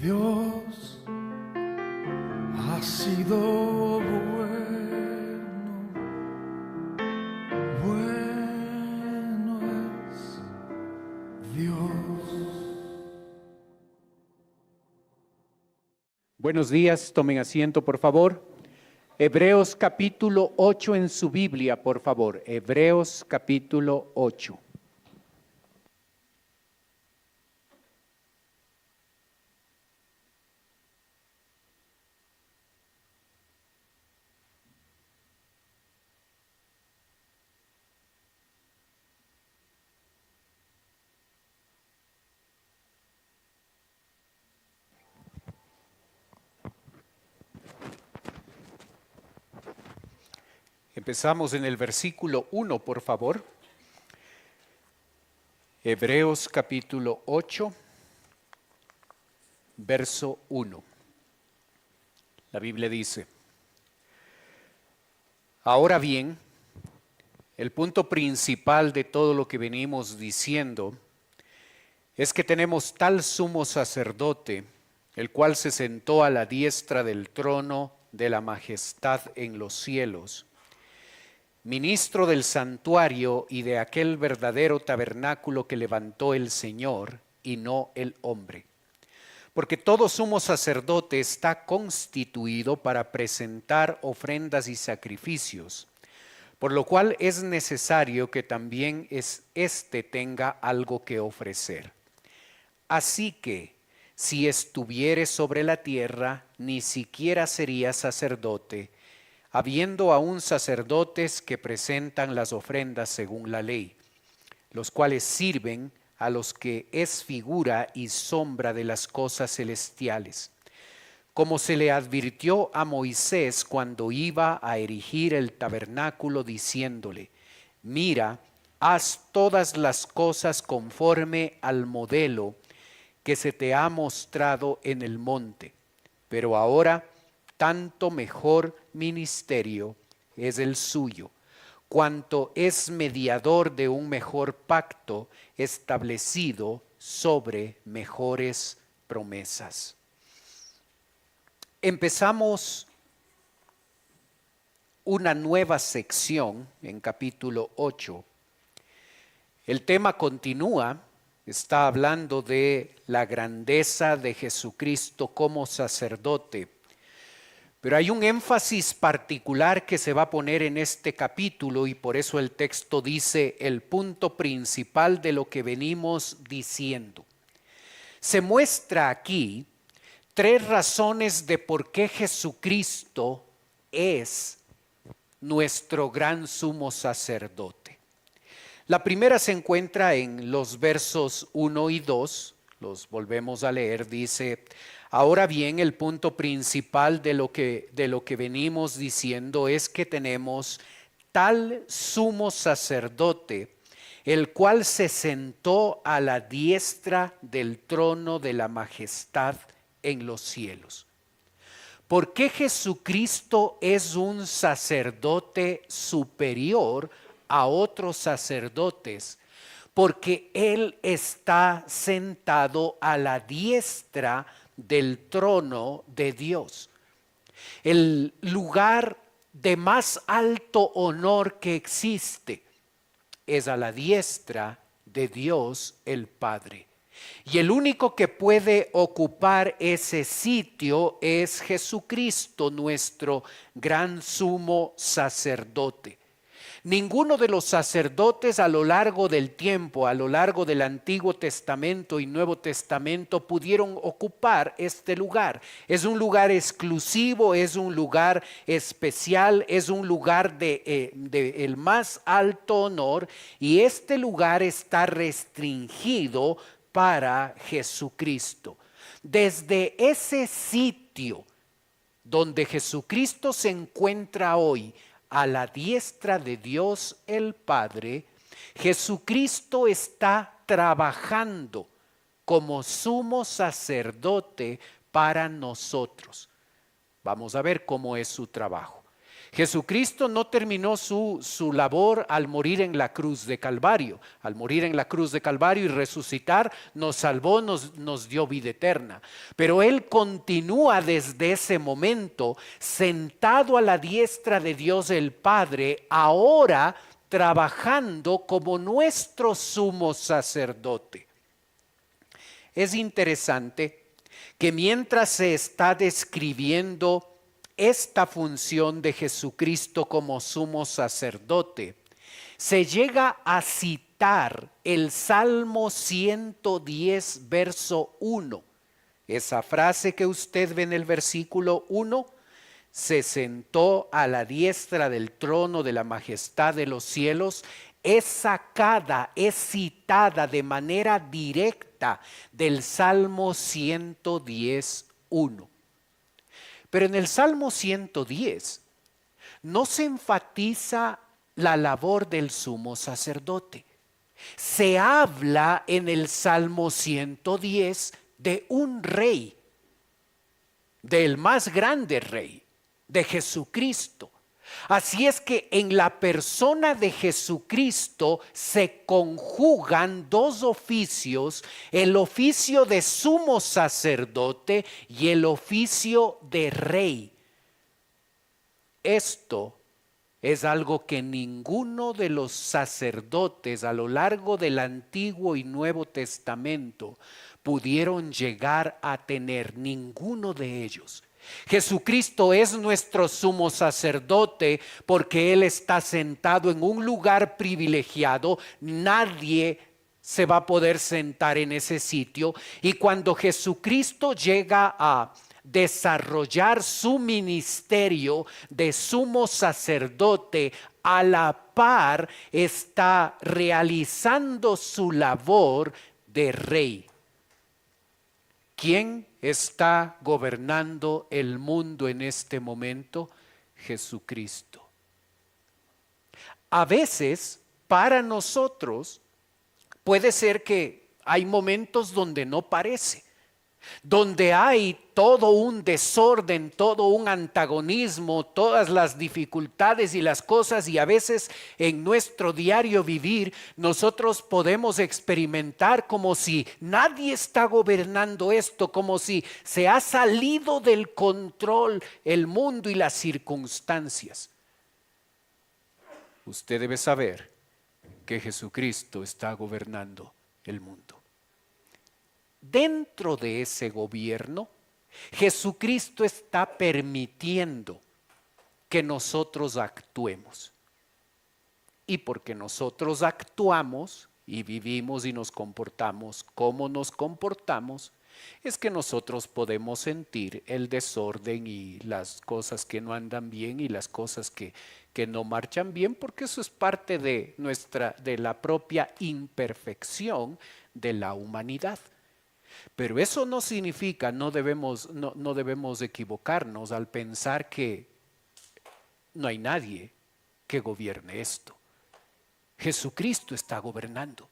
Dios ha sido bueno, bueno es Dios. Buenos días, tomen asiento por favor. Hebreos capítulo 8 en su Biblia, por favor. Hebreos capítulo 8. Empezamos en el versículo 1, por favor. Hebreos capítulo 8, verso 1. La Biblia dice: ahora bien, el punto principal de todo lo que venimos diciendo es que tenemos tal sumo sacerdote, el cual se sentó a la diestra del trono de la majestad en los cielos, ministro del santuario y de aquel verdadero tabernáculo que levantó el Señor y no el hombre. Porque todo sumo sacerdote está constituido para presentar ofrendas y sacrificios, por lo cual es necesario que también éste tenga algo que ofrecer. Así que, si estuviere sobre la tierra, ni siquiera sería sacerdote, habiendo aún sacerdotes que presentan las ofrendas según la ley, los cuales sirven a los que es figura y sombra de las cosas celestiales, como se le advirtió a Moisés cuando iba a erigir el tabernáculo, diciéndole: mira, haz todas las cosas conforme al modelo que se te ha mostrado en el monte. Pero ahora, tanto mejor ministerio es el suyo, cuanto es mediador de un mejor pacto establecido sobre mejores promesas. Empezamos una nueva sección en capítulo 8. El tema continúa, está hablando de la grandeza de Jesucristo como sacerdote. Pero hay un énfasis particular que se va a poner en este capítulo y por eso el texto dice el punto principal de lo que venimos diciendo. Se muestra aquí 3 razones de por qué Jesucristo es nuestro gran sumo sacerdote. La primera se encuentra en los versos 1 y 2, los volvemos a leer, dice: ahora bien, el punto principal de lo que venimos diciendo es que tenemos tal sumo sacerdote, el cual se sentó a la diestra del trono de la majestad en los cielos. ¿Por qué Jesucristo es un sacerdote superior a otros sacerdotes? Porque Él está sentado a la diestra del trono de Dios. El lugar de más alto honor que existe es a la diestra de Dios el Padre. Y el único que puede ocupar ese sitio es Jesucristo, nuestro gran sumo sacerdote. Ninguno de los sacerdotes a lo largo del tiempo, a lo largo del Antiguo Testamento y Nuevo Testamento pudieron ocupar este lugar. Es un lugar exclusivo, es un lugar especial, es un lugar de el más alto honor, y este lugar está restringido para Jesucristo. Desde ese sitio donde Jesucristo se encuentra hoy, a la diestra de Dios el Padre, Jesucristo está trabajando como sumo sacerdote para nosotros. Vamos a ver cómo es su trabajo. Jesucristo no terminó su labor al morir en la cruz de Calvario. Al morir en la cruz de Calvario y resucitar, nos salvó, nos dio vida eterna. Pero Él continúa desde ese momento sentado a la diestra de Dios el Padre, ahora trabajando como nuestro sumo sacerdote. Es interesante que mientras se está describiendo esta función de Jesucristo como sumo sacerdote, se llega a citar el Salmo 110, verso 1. Esa frase que usted ve en el versículo 1, se sentó a la diestra del trono de la majestad de los cielos, es sacada, es citada de manera directa del Salmo 110, 1. Pero en el Salmo 110 no se enfatiza la labor del sumo sacerdote. Se habla en el Salmo 110 de un rey, del más grande rey, de Jesucristo. Así es que en la persona de Jesucristo se conjugan dos oficios, el oficio de sumo sacerdote y el oficio de rey. Esto es algo que ninguno de los sacerdotes a lo largo del Antiguo y Nuevo Testamento pudieron llegar a tener, ninguno de ellos. Jesucristo es nuestro sumo sacerdote porque Él está sentado en un lugar privilegiado. Nadie se va a poder sentar en ese sitio. Y cuando Jesucristo llega a desarrollar su ministerio de sumo sacerdote, a la par está realizando su labor de rey. ¿Quién está gobernando el mundo en este momento? Jesucristo. A veces, para nosotros, puede ser que hay momentos donde no parece, donde hay todo un desorden, todo un antagonismo, todas las dificultades y las cosas, y a veces en nuestro diario vivir nosotros podemos experimentar como si nadie está gobernando esto, como si se ha salido del control el mundo y las circunstancias. Usted debe saber que Jesucristo está gobernando el mundo. Dentro de ese gobierno, Jesucristo está permitiendo que nosotros actuemos. Y porque nosotros actuamos y vivimos y nos comportamos como nos comportamos, es que nosotros podemos sentir el desorden y las cosas que no andan bien y las cosas que no marchan bien, porque eso es parte de la propia imperfección de la humanidad. Pero eso no significa, no debemos equivocarnos al pensar que no hay nadie que gobierne esto. Jesucristo está gobernando.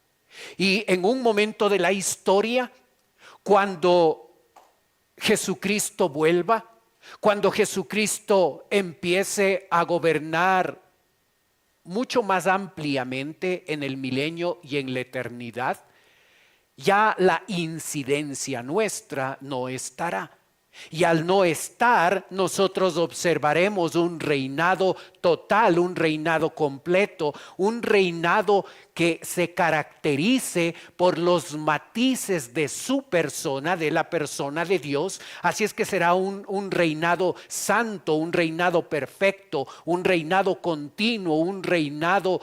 Y en un momento de la historia, cuando Jesucristo vuelva, cuando Jesucristo empiece a gobernar mucho más ampliamente en el milenio y en la eternidad, ya la incidencia nuestra no estará. Y al no estar, nosotros observaremos un reinado total, un reinado completo, un reinado que se caracterice por los matices de su persona, de la persona de Dios. Así es que será un reinado santo, un reinado perfecto, un reinado continuo, un reinado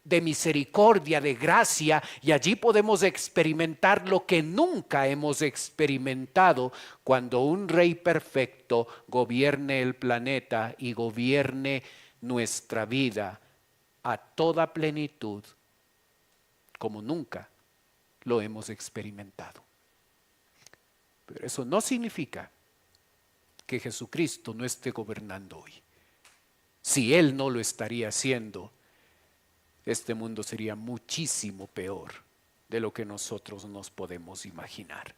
de misericordia, de gracia, y allí podemos experimentar lo que nunca hemos experimentado cuando un rey perfecto gobierne el planeta y gobierne nuestra vida a toda plenitud como nunca lo hemos experimentado. Pero eso no significa que Jesucristo no esté gobernando hoy. Si Él no lo estaría haciendo, este mundo sería muchísimo peor de lo que nosotros nos podemos imaginar.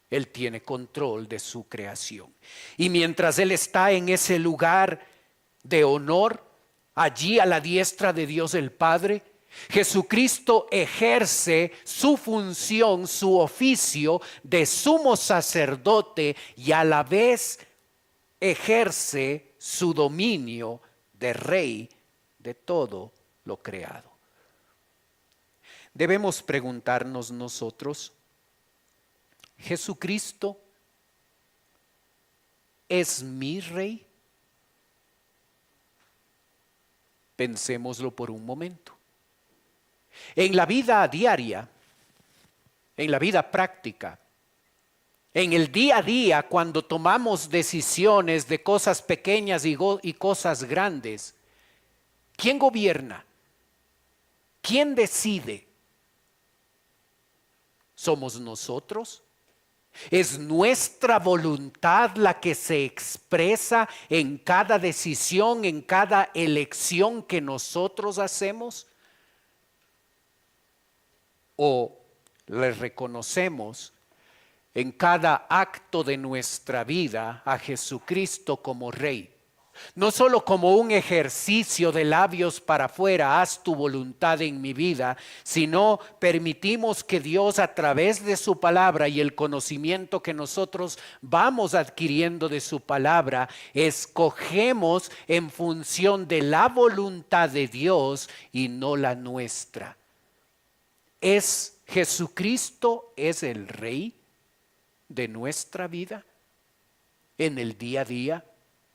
Él tiene control de su creación. Y mientras Él está en ese lugar, de honor allí a la diestra de Dios el Padre. Jesucristo ejerce su función, su oficio de sumo sacerdote y a la vez ejerce su dominio de rey de todo lo creado. Debemos preguntarnos nosotros, ¿Jesucristo es mi rey? Pensémoslo por un momento. En la vida diaria, en la vida práctica, en el día a día, cuando tomamos decisiones de cosas pequeñas y cosas grandes, ¿quién gobierna? ¿Quién decide? ¿Somos nosotros? ¿Es nuestra voluntad la que se expresa en cada decisión, en cada elección que nosotros hacemos? ¿O le reconocemos en cada acto de nuestra vida a Jesucristo como Rey? No solo como un ejercicio de labios para afuera, haz tu voluntad en mi vida, sino permitimos que Dios a través de su palabra y el conocimiento que nosotros vamos adquiriendo de su palabra, escogemos en función de la voluntad de Dios y no la nuestra. ¿Es Jesucristo es el Rey de nuestra vida en el día a día?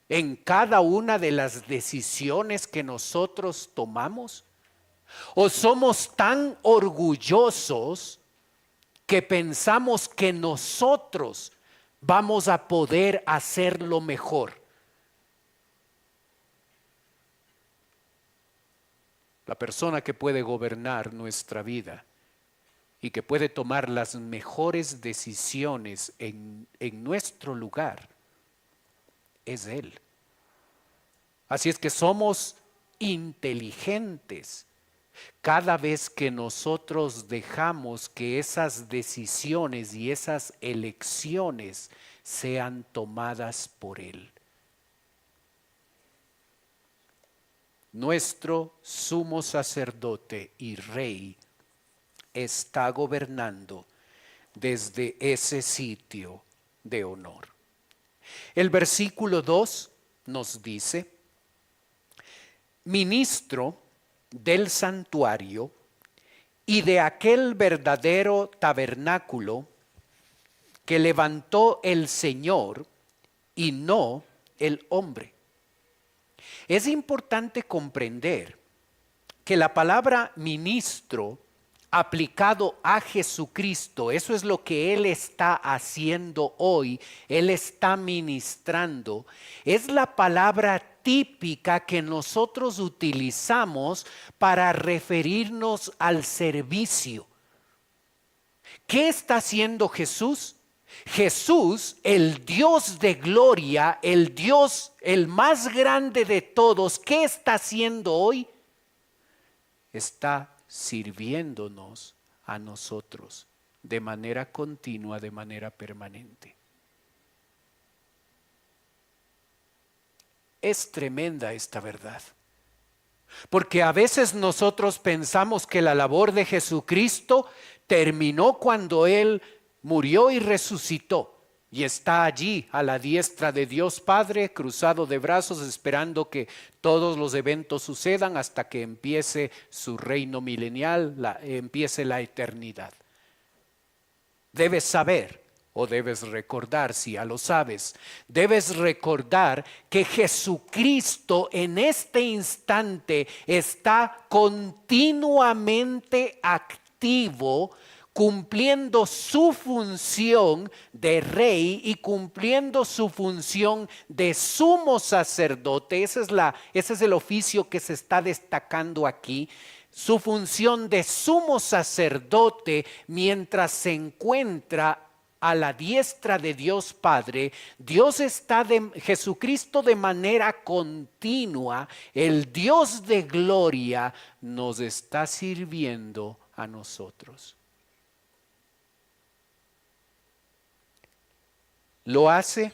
¿En cada una de las decisiones que nosotros tomamos? ¿O somos tan orgullosos que pensamos que nosotros vamos a poder hacerlo mejor? La persona que puede gobernar nuestra vida y que puede tomar las mejores decisiones en nuestro lugar es Él. Así es que somos inteligentes cada vez que nosotros dejamos que esas decisiones y esas elecciones sean tomadas por Él. Nuestro sumo sacerdote y rey está gobernando desde ese sitio de honor. El versículo 2 nos dice: ministro del santuario y de aquel verdadero tabernáculo que levantó el Señor y no el hombre. Es importante comprender que la palabra ministro aplicado a Jesucristo, eso es lo que Él está haciendo hoy, Él está ministrando, es la palabra típica que nosotros utilizamos para referirnos al servicio. ¿Qué está haciendo Jesús? Jesús, el Dios de gloria, el Dios, el más grande de todos, ¿qué está haciendo hoy? Está sirviéndonos a nosotros de manera continua, de manera permanente. Es tremenda esta verdad, porque a veces nosotros pensamos que la labor de Jesucristo terminó cuando Él murió y resucitó y está allí a la diestra de Dios Padre, cruzado de brazos, esperando que todos los eventos sucedan hasta que empiece su reino milenial, empiece la eternidad. Debes saber, o debes recordar, si ya lo sabes, debes recordar que Jesucristo en este instante está continuamente activo, cumpliendo su función de rey y cumpliendo su función de sumo sacerdote. Ese es el oficio que se está destacando aquí. Su función de sumo sacerdote mientras se encuentra a la diestra de Dios Padre. Jesucristo de manera continua, el Dios de gloria, nos está sirviendo a nosotros. Lo hace,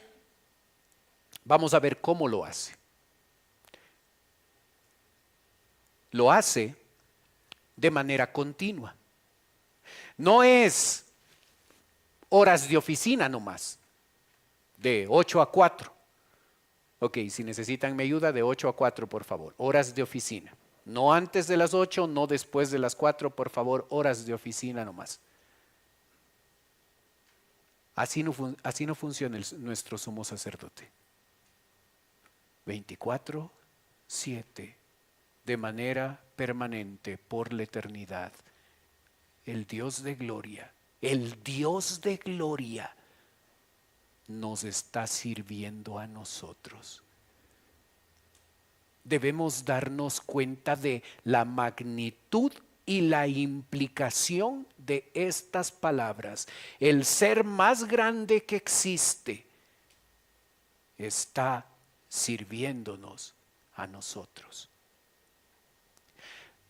vamos a ver cómo lo hace. lo hace de manera continua. No es horas de oficina nomás, de 8 a 4. Ok, si necesitan mi ayuda, de 8 a 4, por favor, horas de oficina. No antes de las 8, no después de las 4, por favor, horas de oficina nomás. Así no funciona nuestro sumo sacerdote. 24/7, de manera permanente, por la eternidad. El Dios de gloria nos está sirviendo a nosotros. Debemos darnos cuenta de la magnitud y la implicación de estas palabras. El ser más grande que existe está sirviéndonos a nosotros.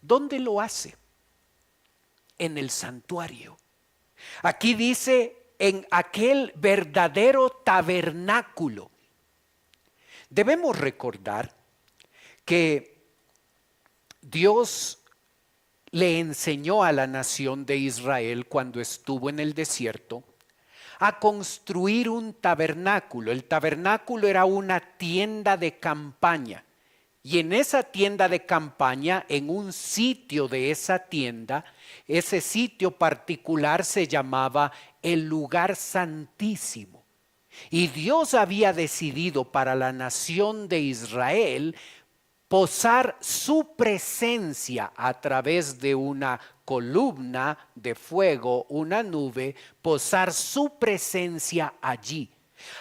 ¿Dónde lo hace? En el santuario. Aquí dice, en aquel verdadero tabernáculo. Debemos recordar que Dios le enseñó a la nación de Israel cuando estuvo en el desierto a construir un tabernáculo. El tabernáculo era una tienda de campaña. Y en esa tienda de campaña, en un sitio de esa tienda, ese sitio particular se llamaba el lugar santísimo. Y Dios había decidido para la nación de Israel posar su presencia a través de una columna de fuego, una nube, posar su presencia allí.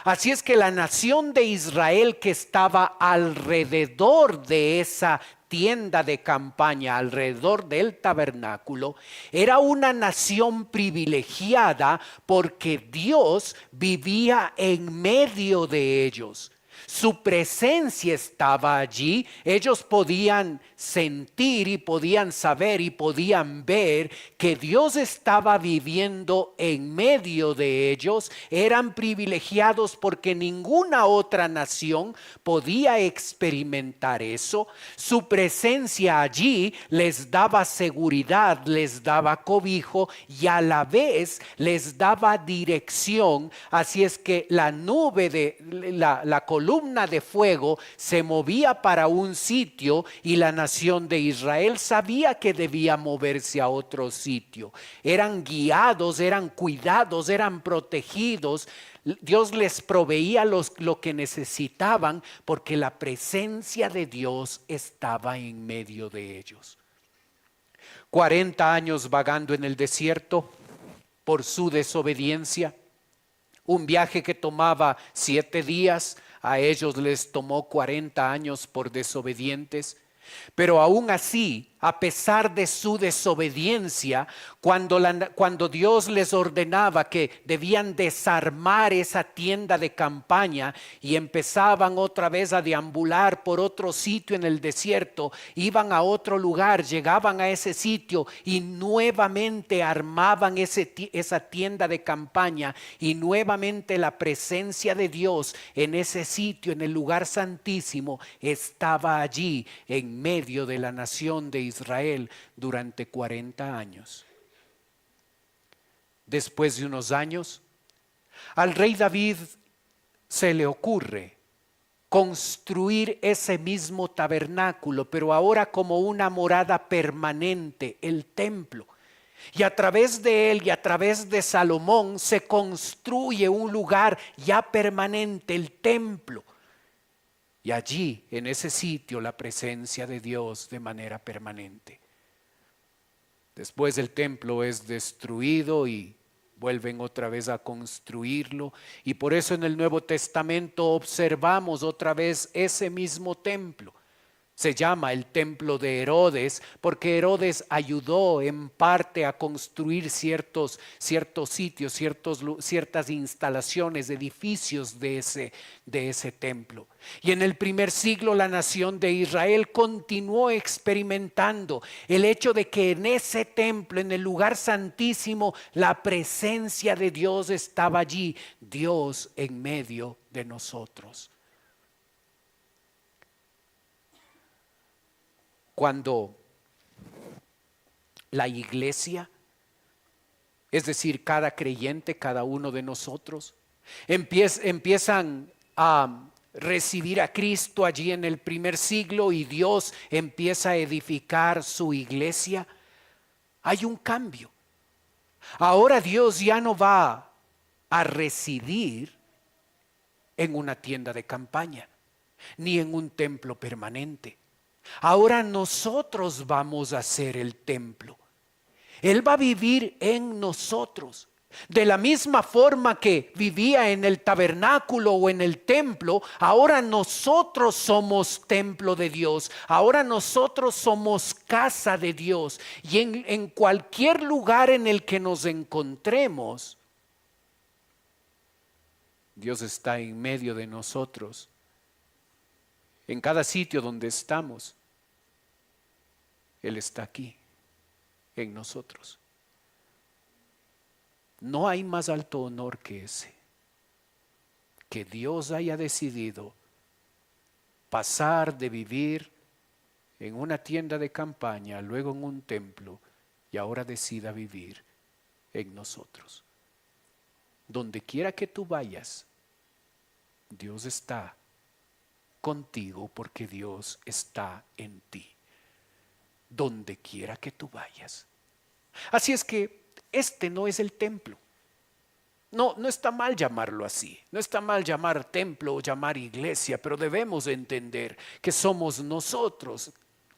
Así es que la nación de Israel que estaba alrededor de esa tienda de campaña, alrededor del tabernáculo, era una nación privilegiada porque Dios vivía en medio de ellos. Su presencia estaba allí. Ellos podían sentir y podían saber y podían ver que Dios estaba viviendo en medio de ellos. Eran privilegiados porque ninguna otra nación podía experimentar eso. Su presencia allí les daba seguridad, les daba cobijo y a la vez les daba dirección. Así es que la nube de la columna de fuego se movía para un sitio y la nación de Israel sabía que debía moverse a otro sitio. Eran guiados, eran cuidados, eran protegidos. Dios les proveía lo que necesitaban porque la presencia de Dios estaba en medio de ellos. 40 años vagando en el desierto por su desobediencia. Un viaje que tomaba 7 días, a ellos les tomó 40 años por desobedientes. Pero aún así, a pesar de su desobediencia, cuando Dios les ordenaba que debían desarmar esa tienda de campaña y empezaban otra vez a deambular por otro sitio en el desierto, iban a otro lugar, llegaban a ese sitio y nuevamente armaban esa tienda de campaña y nuevamente la presencia de Dios en ese sitio, en el lugar santísimo, estaba allí en medio de la nación de Israel durante 40 años. Después de unos años, al rey David se le ocurre construir ese mismo tabernáculo, pero ahora como una morada permanente, el templo. Y a través de él y a través de Salomón se construye un lugar ya permanente, el templo. Y allí, en ese sitio, la presencia de Dios de manera permanente. Después el templo es destruido y vuelven otra vez a construirlo. Y por eso en el Nuevo Testamento observamos otra vez ese mismo templo. Se llama el templo de Herodes porque Herodes ayudó en parte a construir ciertos sitios, ciertas instalaciones, edificios de ese templo. Y en el primer siglo la nación de Israel continuó experimentando el hecho de que en ese templo, en el lugar santísimo, la presencia de Dios estaba allí, Dios en medio de nosotros. Cuando la iglesia, es decir, cada creyente, cada uno de nosotros, empiezan a recibir a Cristo allí en el primer siglo y Dios empieza a edificar su iglesia. Hay un cambio. Ahora Dios ya no va a residir en una tienda de campaña, ni en un templo permanente. Ahora nosotros vamos a ser el templo. Él va a vivir en nosotros. De la misma forma que vivía en el tabernáculo o en el templo, ahora nosotros somos templo de Dios. Ahora nosotros somos casa de Dios. Y en cualquier lugar en el que nos encontremos, Dios está en medio de nosotros. En cada sitio donde estamos, Él está aquí, en nosotros. No hay más alto honor que ese, que Dios haya decidido pasar de vivir en una tienda de campaña, luego en un templo, y ahora decida vivir en nosotros. Donde quiera que tú vayas, Dios está contigo porque Dios está en ti. Donde quiera que tú vayas. Así es que este no es el templo. No está mal llamarlo así. No está mal llamar templo o llamar iglesia, pero debemos entender que somos nosotros,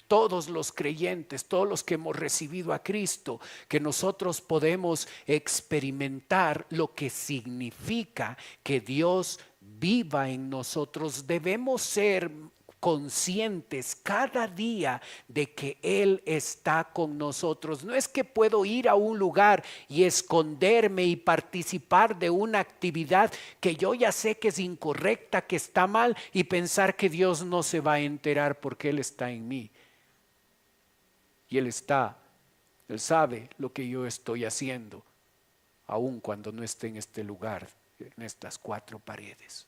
todos los creyentes, todos los que hemos recibido a Cristo, que nosotros podemos experimentar lo que significa que Dios viva en nosotros. Debemos ser conscientes cada día de que Él está con nosotros. No es que puedo ir a un lugar y esconderme y participar de una actividad que yo ya sé que es incorrecta, que está mal, y pensar que Dios no se va a enterar porque Él está en mí. Y Él sabe lo que yo estoy haciendo, aun cuando no esté en este lugar, en estas cuatro paredes.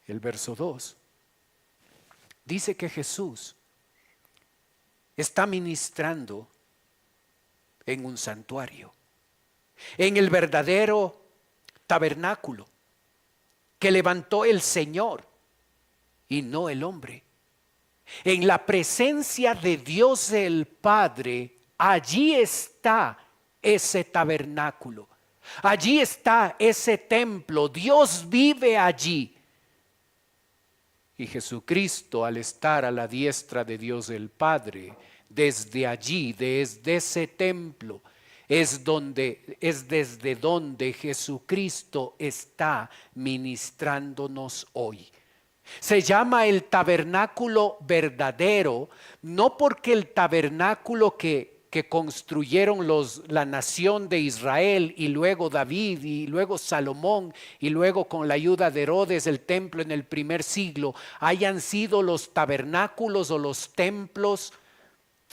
El verso 2 dice que Jesús está ministrando en un santuario, en el verdadero tabernáculo que levantó el Señor y no el hombre. En la presencia de Dios el Padre, allí está ese tabernáculo, allí está ese templo, Dios vive allí. Y Jesucristo, al estar a la diestra de Dios el Padre, desde allí, desde ese templo, es desde donde Jesucristo está ministrándonos hoy. Se llama el tabernáculo verdadero, no porque el tabernáculo que construyeron la nación de Israel y luego David y luego Salomón y luego con la ayuda de Herodes el templo en el primer siglo hayan sido los tabernáculos o los templos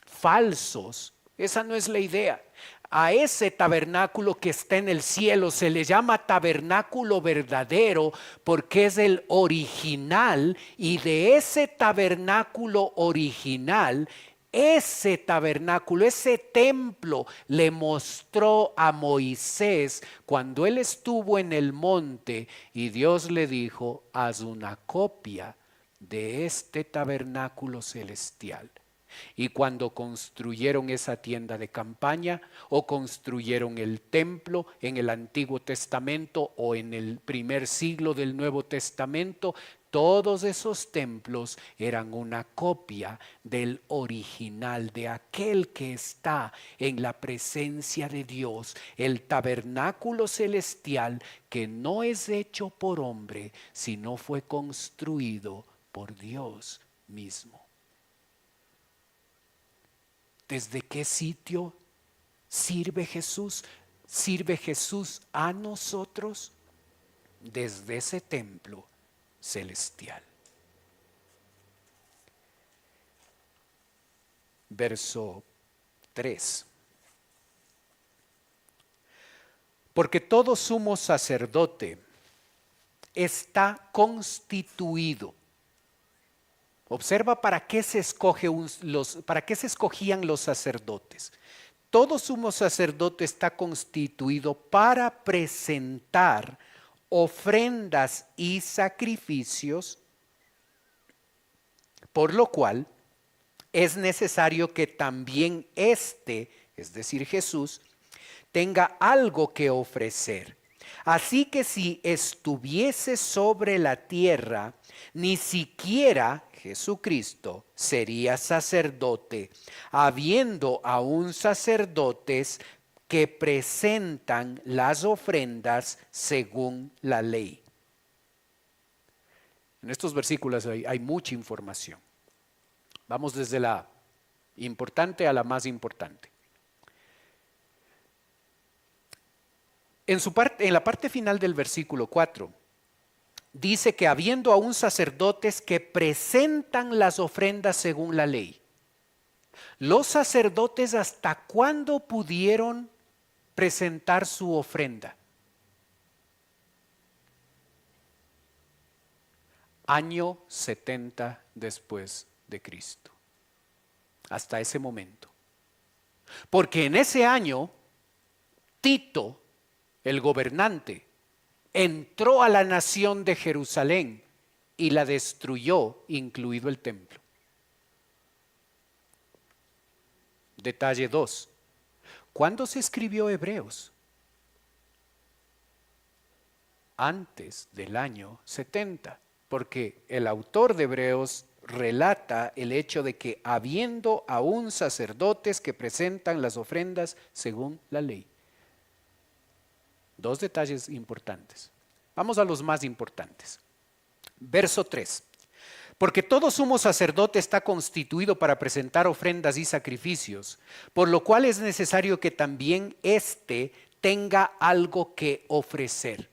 falsos. Esa no es la idea. A ese tabernáculo que está en el cielo se le llama tabernáculo verdadero porque es el original, y de ese tabernáculo original, ese tabernáculo, ese templo le mostró a Moisés cuando él estuvo en el monte y Dios le dijo: haz una copia de este tabernáculo celestial. Y cuando construyeron esa tienda de campaña o construyeron el templo en el Antiguo Testamento o en el primer siglo del Nuevo Testamento, todos esos templos eran una copia del original, de aquel que está en la presencia de Dios, el tabernáculo celestial que no es hecho por hombre, sino fue construido por Dios mismo. ¿Desde qué sitio sirve Jesús? ¿Sirve Jesús a nosotros? Desde ese templo celestial. Verso 3. Porque todo sumo sacerdote está constituido Observa para qué se escogían los sacerdotes. Todo sumo sacerdote está constituido para presentar ofrendas y sacrificios, por lo cual es necesario que también éste, es decir, Jesús, tenga algo que ofrecer. Así que si estuviese sobre la tierra, ni siquiera Jesucristo sería sacerdote, habiendo aún sacerdotes que presentan las ofrendas según la ley. En estos versículos hay mucha información. Vamos desde la importante a la más importante. En la parte final del versículo 4, dice que habiendo aún sacerdotes que presentan las ofrendas según la ley. Los sacerdotes, ¿hasta cuándo pudieron presentar su ofrenda? Año 70 después de Cristo. Hasta ese momento. Porque en ese año, Tito, el gobernante, entró a la nación de Jerusalén y la destruyó, incluido el templo. Detalle 2. ¿Cuándo se escribió Hebreos? Antes del año 70, porque el autor de Hebreos relata el hecho de que habiendo aún sacerdotes que presentan las ofrendas según la ley. Dos detalles importantes. Vamos a los más importantes. Verso 3. Porque todo sumo sacerdote está constituido para presentar ofrendas y sacrificios, por lo cual es necesario que también éste tenga algo que ofrecer.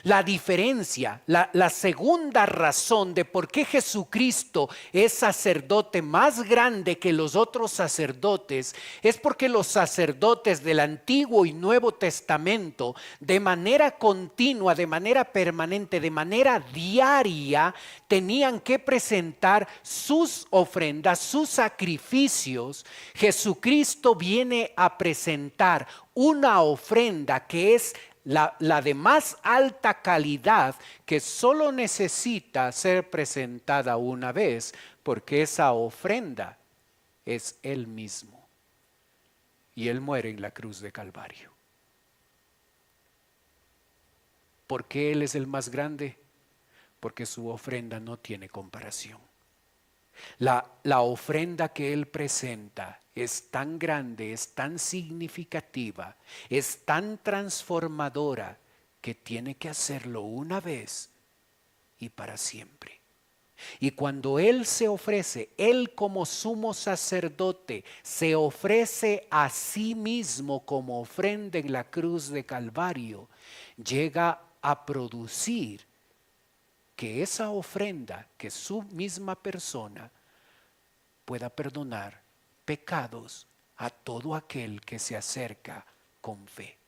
La diferencia, la segunda razón de por qué Jesucristo es sacerdote más grande que los otros sacerdotes es porque los sacerdotes del Antiguo y Nuevo Testamento, de manera continua, de manera permanente, de manera diaria, tenían que presentar sus ofrendas, sus sacrificios. Jesucristo viene a presentar una ofrenda que es la de más alta calidad, que solo necesita ser presentada una vez, porque esa ofrenda es Él mismo. Y Él muere en la cruz de Calvario. ¿Por qué Él es el más grande? Porque su ofrenda no tiene comparación. La ofrenda que Él presenta es tan grande, es tan significativa, es tan transformadora que tiene que hacerlo una vez y para siempre. Y cuando Él se ofrece, Él como sumo sacerdote se ofrece a sí mismo como ofrenda en la cruz de Calvario, llega a producir que esa ofrenda, que su misma persona pueda perdonar pecados a todo aquel que se acerca con fe.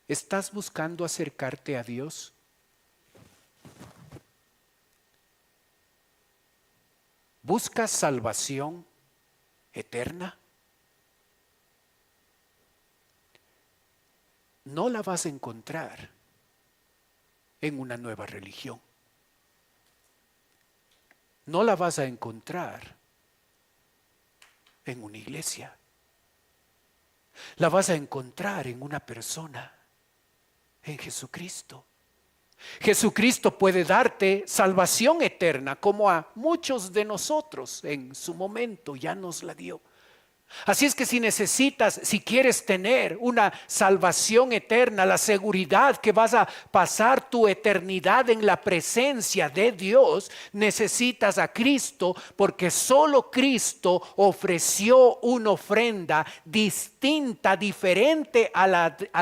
¿Estás buscando acercarte a Dios? ¿Buscas salvación eterna? No la vas a encontrar en una nueva religión. No la vas a encontrar en una iglesia. La vas a encontrar en una persona, en Jesucristo. Jesucristo puede darte salvación eterna, como a muchos de nosotros en su momento ya nos la dio. Así es que si quieres tener una salvación eterna, la seguridad que vas a pasar tu eternidad en la presencia de Dios, necesitas a Cristo, porque solo Cristo ofreció una ofrenda distinta, diferente a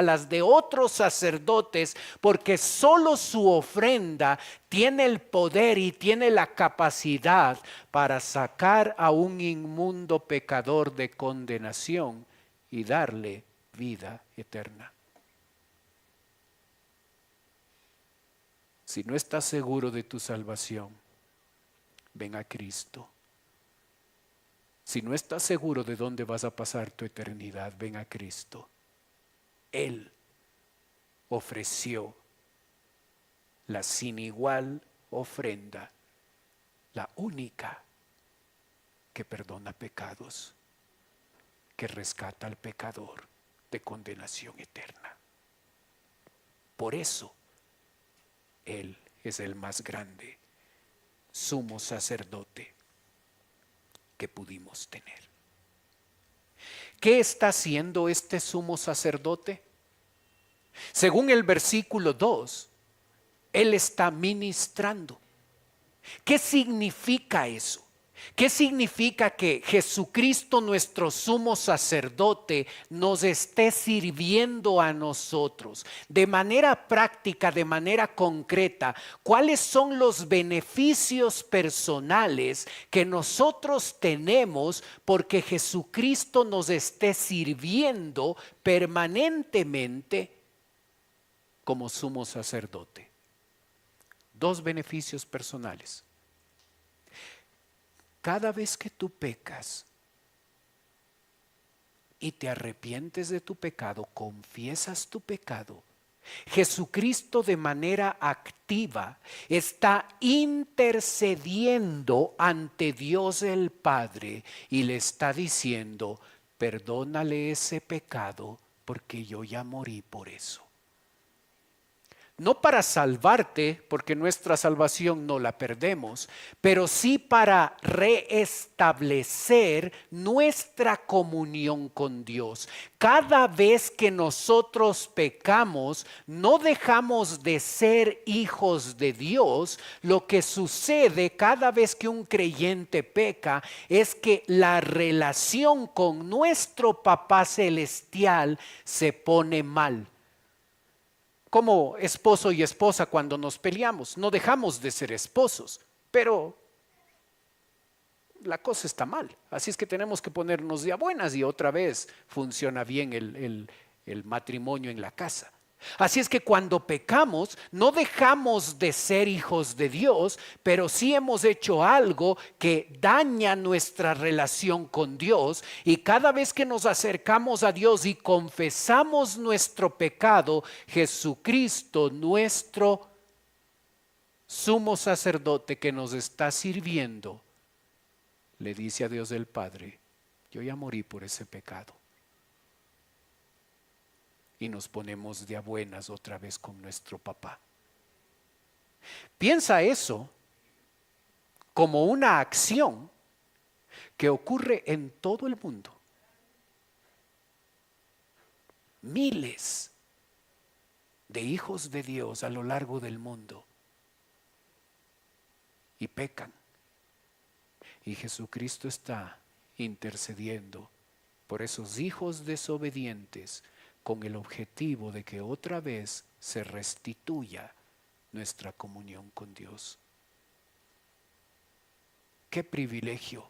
las de otros sacerdotes, porque solo su ofrenda tiene el poder y tiene la capacidad para sacar a un inmundo pecador de condenación y darle vida eterna. Si no estás seguro de tu salvación, ven a Cristo. Si no estás seguro de dónde vas a pasar tu eternidad, ven a Cristo. Él ofreció la sin igual ofrenda, la única que perdona pecados, que rescata al pecador de condenación eterna. Por eso, Él es el más grande sumo sacerdote que pudimos tener. ¿Qué está haciendo este sumo sacerdote? Según el versículo 2, Él está ministrando. ¿Qué significa eso? ¿Qué significa que Jesucristo, nuestro sumo sacerdote, nos esté sirviendo a nosotros? De manera práctica, de manera concreta, ¿cuáles son los beneficios personales que nosotros tenemos porque Jesucristo nos esté sirviendo permanentemente como sumo sacerdote? Dos beneficios personales. Cada vez que tú pecas y te arrepientes de tu pecado, confiesas tu pecado, Jesucristo de manera activa está intercediendo ante Dios el Padre y le está diciendo: perdónale ese pecado porque yo ya morí por eso. No para salvarte, porque nuestra salvación no la perdemos, pero sí para reestablecer nuestra comunión con Dios. Cada vez que nosotros pecamos, no dejamos de ser hijos de Dios. Lo que sucede cada vez que un creyente peca es que la relación con nuestro Papá Celestial se pone mal. Como esposo y esposa, cuando nos peleamos, no dejamos de ser esposos, pero la cosa está mal. Así es que tenemos que ponernos de a buenas y otra vez funciona bien el matrimonio en la casa. Así es que cuando pecamos, no dejamos de ser hijos de Dios, pero sí hemos hecho algo que daña nuestra relación con Dios. Y cada vez que nos acercamos a Dios y confesamos nuestro pecado, Jesucristo, nuestro sumo sacerdote que nos está sirviendo, le dice a Dios el Padre: yo ya morí por ese pecado. Y nos ponemos de a buenas otra vez con nuestro papá. Piensa eso como una acción que ocurre en todo el mundo. Miles de hijos de Dios a lo largo del mundo y pecan. Y Jesucristo está intercediendo por esos hijos desobedientes con el objetivo de que otra vez se restituya nuestra comunión con Dios. Qué privilegio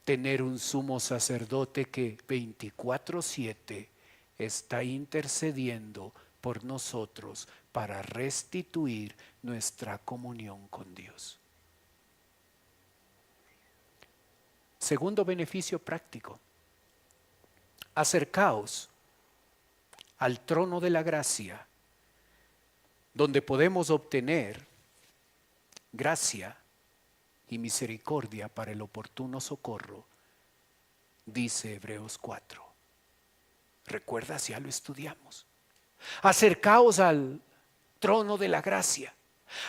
tener un sumo sacerdote que 24/7 está intercediendo por nosotros para restituir nuestra comunión con Dios. Segundo beneficio práctico: acercaos al trono de la gracia, donde podemos obtener gracia y misericordia para el oportuno socorro, dice Hebreos 4. ¿Recuerdas? Ya lo estudiamos. Acercaos al trono de la gracia.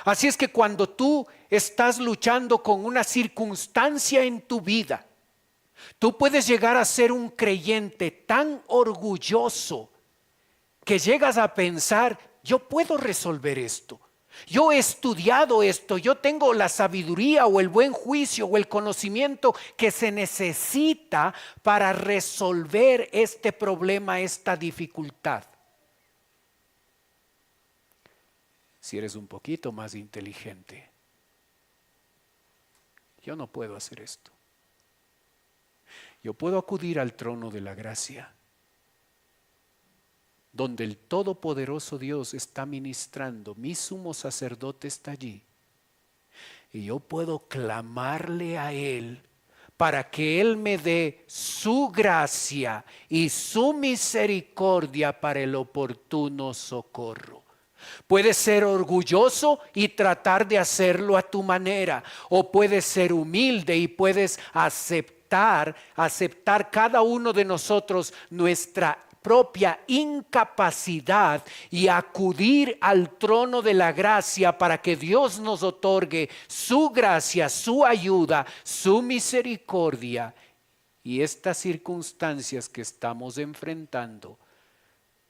Así es que cuando tú estás luchando con una circunstancia en tu vida, tú puedes llegar a ser un creyente tan orgulloso que llegas a pensar: yo puedo resolver esto, yo he estudiado esto, yo tengo la sabiduría o el buen juicio o el conocimiento que se necesita para resolver este problema, esta dificultad. Si eres un poquito más inteligente: yo no puedo hacer esto. Yo puedo acudir al trono de la gracia donde el Todopoderoso Dios está ministrando, mi sumo sacerdote está allí, y yo puedo clamarle a Él para que Él me dé su gracia y su misericordia para el oportuno socorro. Puedes ser orgulloso y tratar de hacerlo a tu manera, o puedes ser humilde y puedes aceptar cada uno de nosotros nuestra propia incapacidad y acudir al trono de la gracia para que Dios nos otorgue su gracia, su ayuda, su misericordia, y estas circunstancias que estamos enfrentando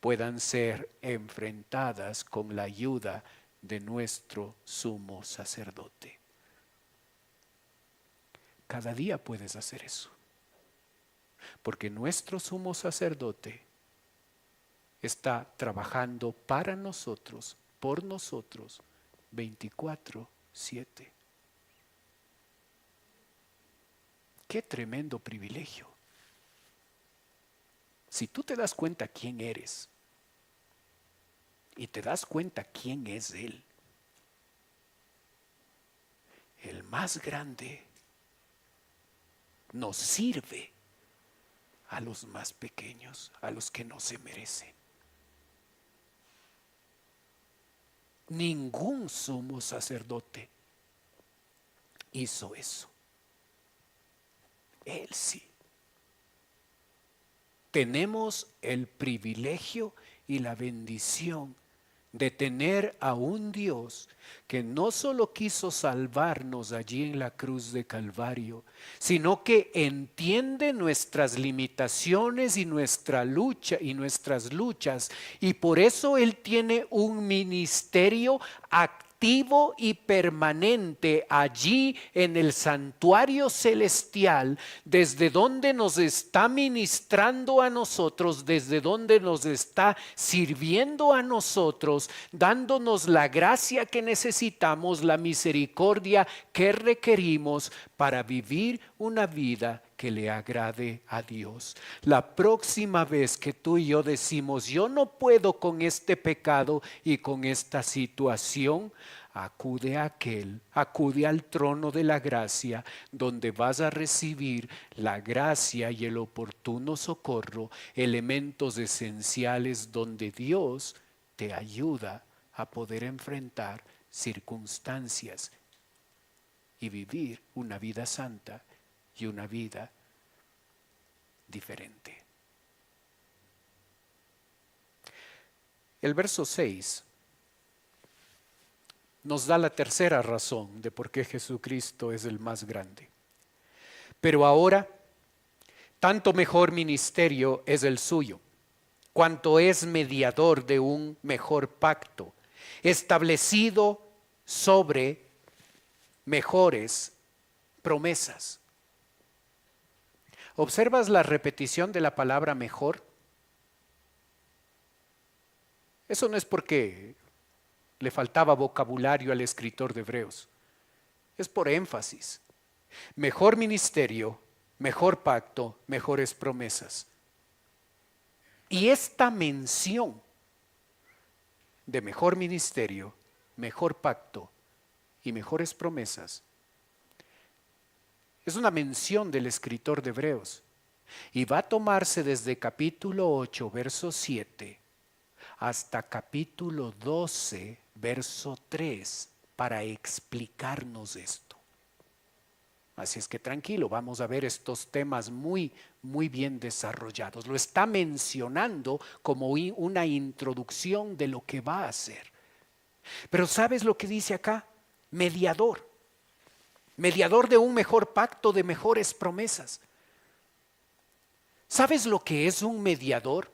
puedan ser enfrentadas con la ayuda de nuestro sumo sacerdote. Cada día puedes hacer eso, porque nuestro sumo sacerdote está trabajando para nosotros, por nosotros, 24/7. Qué tremendo privilegio. Si tú te das cuenta quién eres y te das cuenta quién es Él, el más grande nos sirve a los más pequeños, a los que no se merecen. Ningún sumo sacerdote hizo eso. Él sí. Tenemos el privilegio y la bendición de tener a un Dios que no solo quiso salvarnos allí en la cruz de Calvario, sino que entiende nuestras limitaciones y nuestra lucha y nuestras luchas, y por eso Él tiene un ministerio activo y permanente allí en el santuario celestial, desde donde nos está ministrando a nosotros, desde donde nos está sirviendo a nosotros, dándonos la gracia que necesitamos, la misericordia que requerimos para vivir una vida que le agrade a Dios. La próxima vez que tú y yo decimos, yo no puedo con este pecado y con esta situación, acude a acude al trono de la gracia, donde vas a recibir la gracia y el oportuno socorro, elementos esenciales donde Dios te ayuda a poder enfrentar circunstancias y vivir una vida santa y una vida diferente. El verso 6 nos da la tercera razón de por qué Jesucristo es el más grande. Pero ahora, tanto mejor ministerio es el suyo, cuanto es mediador de un mejor pacto, establecido sobre mejores promesas. ¿Observas la repetición de la palabra mejor? Eso no es porque le faltaba vocabulario al escritor de Hebreos. Es por énfasis. Mejor ministerio, mejor pacto, mejores promesas. Y esta mención de mejor ministerio, mejor pacto y mejores promesas es una mención del escritor de Hebreos, y va a tomarse desde capítulo 8, verso 7, hasta capítulo 12, verso 3, para explicarnos esto. Así es que tranquilo, vamos a ver estos temas muy bien desarrollados. Lo está mencionando como una introducción de lo que va a hacer. Pero ¿sabes lo que dice acá? Mediador de un mejor pacto, de mejores promesas. ¿Sabes lo que es un mediador?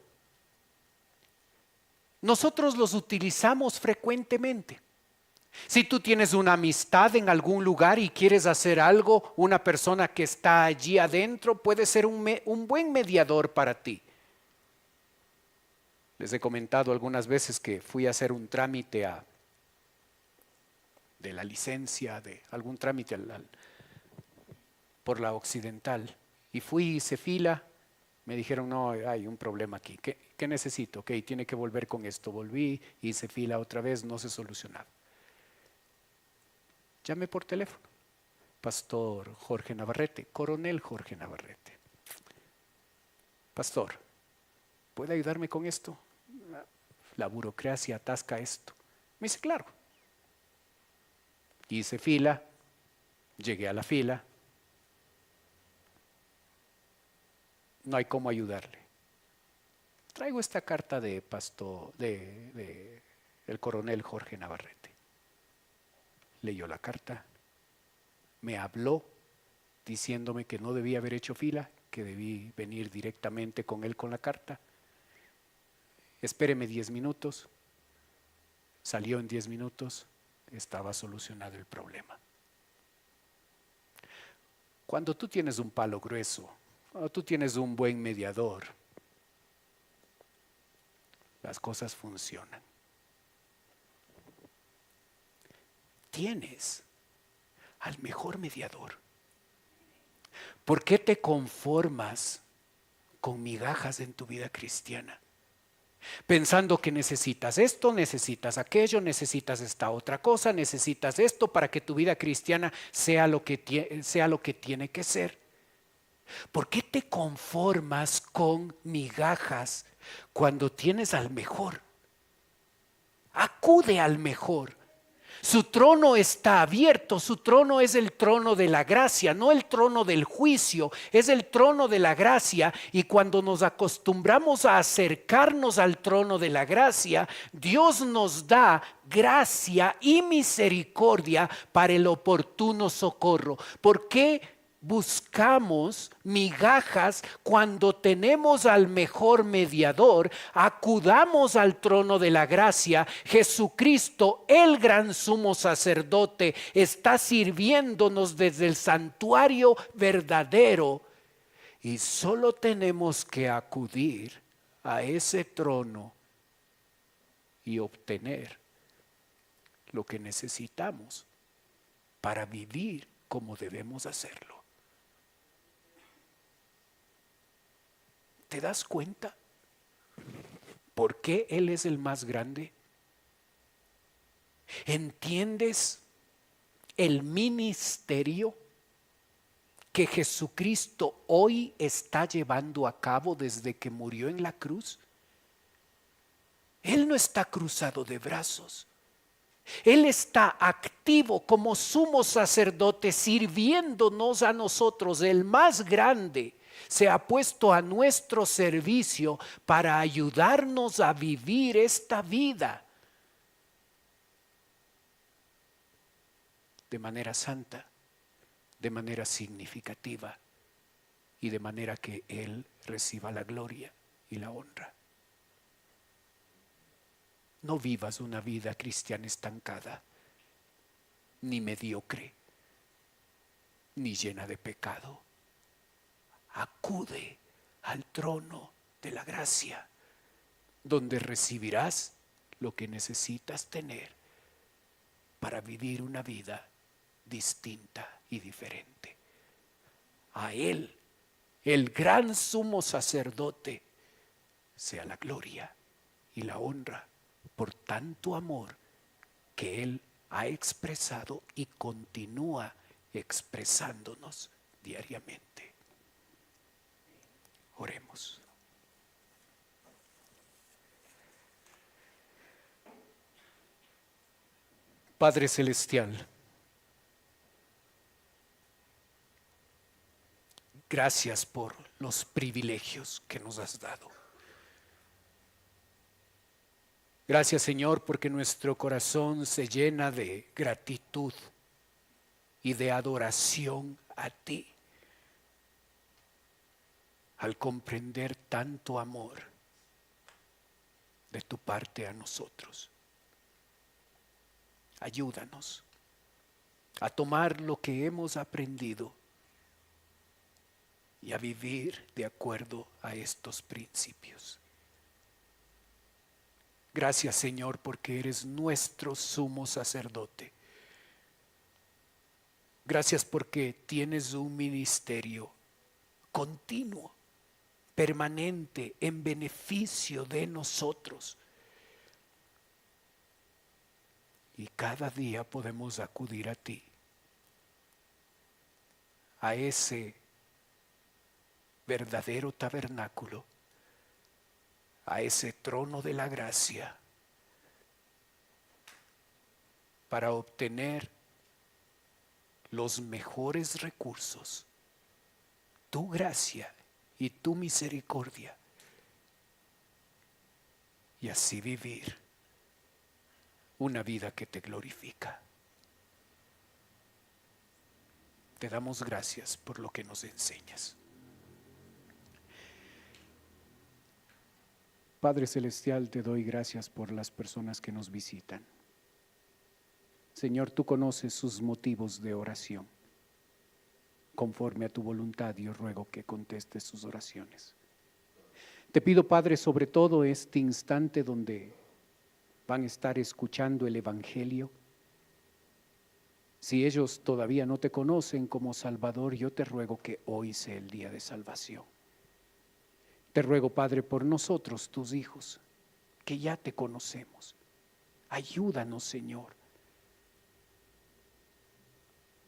Nosotros los utilizamos frecuentemente. Si tú tienes una amistad en algún lugar y quieres hacer algo, una persona que está allí adentro puede ser un buen mediador para ti. Les he comentado algunas veces que fui a hacer un trámite de la licencia, de algún trámite por la Occidental, y fui, hice fila, me dijeron no, hay un problema aquí. ¿Qué ¿Qué necesito? Ok, tiene que volver con esto. Volví, hice fila otra vez, no se solucionaba. Llame por teléfono. Pastor Jorge Navarrete, coronel Jorge Navarrete. Pastor, ¿puede ayudarme con esto? La burocracia atasca esto. Me dice, claro. Hice fila, llegué a la fila. No hay cómo ayudarle. Traigo esta carta de pastor, el coronel Jorge Navarrete. Leyó la carta, me habló diciéndome que no debía haber hecho fila, que debí venir directamente con él con la carta. Espéreme 10 minutos. Salió en 10 minutos, estaba solucionado el problema. Cuando tú tienes un palo grueso, cuando tú tienes un buen mediador, las cosas funcionan. Tienes al mejor mediador. ¿Por qué te conformas con migajas en tu vida cristiana? Pensando que necesitas esto, necesitas aquello, necesitas esta otra cosa, necesitas esto para que tu vida cristiana sea lo que tiene que ser. ¿Por qué te conformas con migajas cuando tienes al mejor? Acude al mejor. Su trono está abierto, su trono es el trono de la gracia, no el trono del juicio, es el trono de la gracia. Y cuando nos acostumbramos a acercarnos al trono de la gracia, Dios nos da gracia y misericordia para el oportuno socorro. ¿Por qué buscamos migajas cuando tenemos al mejor mediador? Acudamos al trono de la gracia. Jesucristo, el gran sumo sacerdote, está sirviéndonos desde el santuario verdadero, y solo tenemos que acudir a ese trono y obtener lo que necesitamos para vivir como debemos hacerlo. ¿Te das cuenta por qué Él es el más grande? ¿Entiendes el ministerio que Jesucristo hoy está llevando a cabo desde que murió en la cruz? Él no está cruzado de brazos. Él está activo como sumo sacerdote, sirviéndonos a nosotros. El más grande se ha puesto a nuestro servicio para ayudarnos a vivir esta vida de manera santa, de manera significativa y de manera que Él reciba la gloria y la honra. No vivas una vida cristiana estancada, ni mediocre, ni llena de pecado. Acude al trono de la gracia, donde recibirás lo que necesitas tener para vivir una vida distinta y diferente. A Él, el gran sumo sacerdote, sea la gloria y la honra por tanto amor que Él ha expresado y continúa expresándonos diariamente. Oremos. Padre Celestial, gracias por los privilegios que nos has dado. Gracias, Señor, porque nuestro corazón se llena de gratitud y de adoración a ti al comprender tanto amor de tu parte a nosotros. Ayúdanos a tomar lo que hemos aprendido y a vivir de acuerdo a estos principios. Gracias, Señor, porque eres nuestro sumo sacerdote. Gracias porque tienes un ministerio continuo, permanente en beneficio de nosotros. Y cada día podemos acudir a ti, a ese verdadero tabernáculo, a ese trono de la gracia, para obtener los mejores recursos, tu gracia y tu misericordia, y así vivir una vida que te glorifica. Te damos gracias por lo que nos enseñas. Padre Celestial, te doy gracias por las personas que nos visitan. Señor, tú conoces sus motivos de oración. Conforme a tu voluntad, yo ruego que contestes sus oraciones. Te pido, Padre, sobre todo este instante donde van a estar escuchando el Evangelio. Si ellos todavía no te conocen como Salvador, yo te ruego que hoy sea el día de salvación. Te ruego, Padre, por nosotros, tus hijos, que ya te conocemos. Ayúdanos, Señor,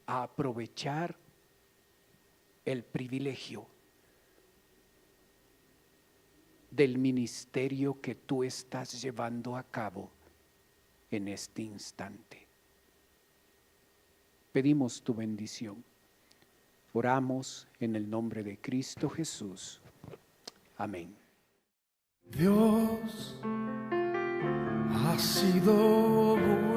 a aprovechar el privilegio del ministerio que tú estás llevando a cabo en este instante. Pedimos tu bendición. Oramos en el nombre de Cristo Jesús. Amén. Dios ha sido bueno.